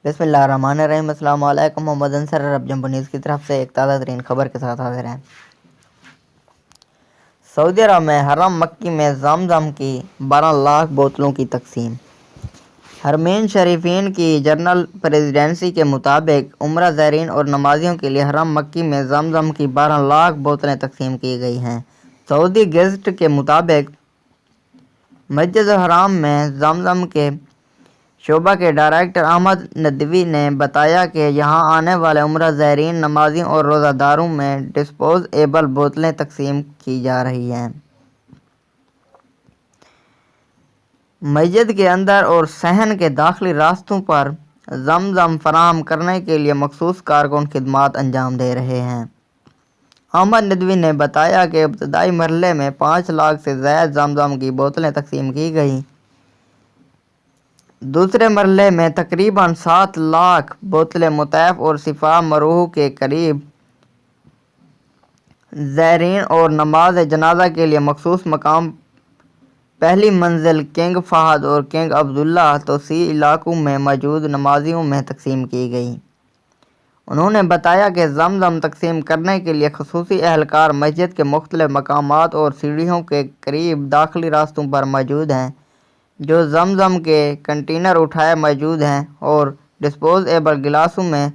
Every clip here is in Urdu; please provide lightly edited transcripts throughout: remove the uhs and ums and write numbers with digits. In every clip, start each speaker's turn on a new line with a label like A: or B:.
A: بسم اللہ الرحمن الرحیم۔ السلام علیکم۔ محمد انصر عرب جمبو نیوز کی طرف سے ایک تازہ ترین خبر کے ساتھ حاضر ہیں۔ سعودی عرب میں حرم مکی میں زمزم کی 12 لاکھ بوتلوں کی تقسیم۔ حرمین شریفین کی جنرل پریزیڈنسی کے مطابق عمرہ زائرین اور نمازیوں کے لیے حرم مکی میں زمزم کی 12 لاکھ بوتلیں تقسیم کی گئی ہیں۔ سعودی گزٹ کے مطابق مسجد الحرام میں زمزم کے شعبہ کے ڈائریکٹر احمد ندوی نے بتایا کہ یہاں آنے والے عمرہ زائرین، نمازیوں اور روزہ داروں میں ڈسپوز ایبل بوتلیں تقسیم کی جا رہی ہیں۔ مسجد کے اندر اور صحن کے داخلی راستوں پر زمزم فراہم کرنے کے لیے مخصوص کارکن خدمات انجام دے رہے ہیں۔ احمد ندوی نے بتایا کہ ابتدائی مرحلے میں 5 لاکھ سے زائد زمزم کی بوتلیں تقسیم کی گئیں۔ دوسرے مرحلے میں تقریباً 7 لاکھ بوتلیں مطیف اور صفا مروح کے قریب زائرین اور نماز جنازہ کے لیے مخصوص مقام پہلی منزل کنگ فہد اور کنگ عبداللہ توسیع علاقوں میں موجود نمازیوں میں تقسیم کی گئی۔ انہوں نے بتایا کہ زمزم تقسیم کرنے کے لیے خصوصی اہلکار مسجد کے مختلف مقامات اور سیڑھیوں کے قریب داخلی راستوں پر موجود ہیں، جو زمزم کے کنٹینر اٹھائے موجود ہیں اور ڈسپوز ایبل گلاسوں میں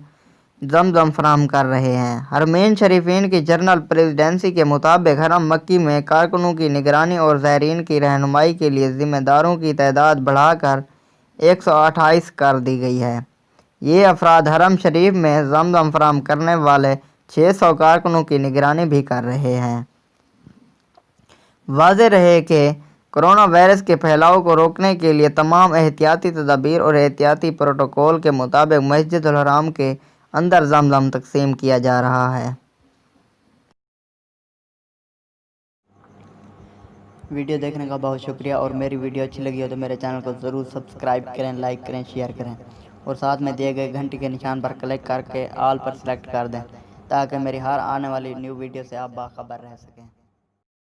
A: زمزم فراہم کر رہے ہیں۔ حرمین شریفین کی جنرل پریزیڈنسی کے مطابق حرم مکی میں کارکنوں کی نگرانی اور زائرین کی رہنمائی کے لیے ذمہ داروں کی تعداد بڑھا کر 128 کر دی گئی ہے۔ یہ افراد حرم شریف میں زمزم فراہم کرنے والے 600 کارکنوں کی نگرانی بھی کر رہے ہیں۔ واضح رہے کہ کورونا وائرس کے پھیلاؤ کو روکنے کے لیے تمام احتیاطی تدابیر اور احتیاطی پروٹوکول کے مطابق مسجد الحرام کے اندر زمزم تقسیم کیا جا رہا ہے۔ ویڈیو دیکھنے کا بہت شکریہ، اور میری ویڈیو اچھی لگی ہو تو میرے چینل کو ضرور سبسکرائب کریں، لائک کریں، شیئر کریں اور ساتھ میں دیے گئے گھنٹی کے نشان پر کلک کر کے آل پر سلیکٹ کر دیں تاکہ میری ہر آنے والی نیو ویڈیو سے آپ باخبر رہ سکیں۔